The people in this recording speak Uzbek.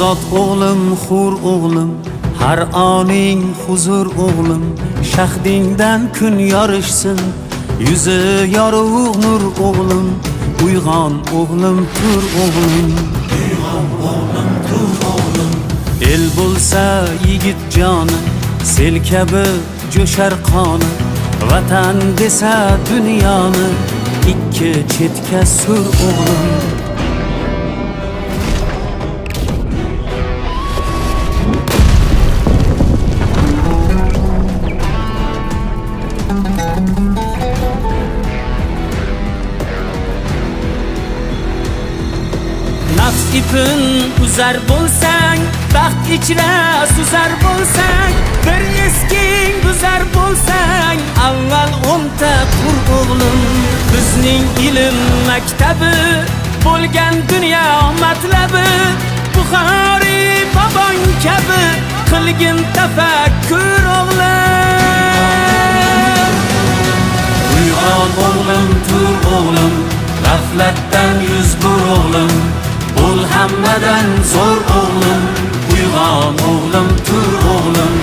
Ozod o'g'lim, hur o'g'lim, har oning huzur o'g'lim, shahdingdan kun yorishsin, yuzi yorug' nur o'g'lim, uyg'on o'g'lim, tur o'g'lim, uyg'on o'g'lim, tur o'g'lim. El bo'lsa yigit joni, sel kabi jo'shar qoni, vatan desa dunyoni ikki chetga sur o'g'lim. Nafs ipin uzar bo'lsang, baxt ichra suzar bo'lsang, bir esking buzar bo'lsang, avval o'nta qur o'g'lim. Bizning ilm maktabi bo'lgan dunyo matlabi, Buxoriy bobong kabi qilgin tafakkur o'g'lim. Uyg'on o'g'lim, tur o'g'lim, g'aflatdan yuz bur o'g'lim, bo'l hammadan zo'r o'g'lim, uyg'on o'g'lim, tur o'g'lim.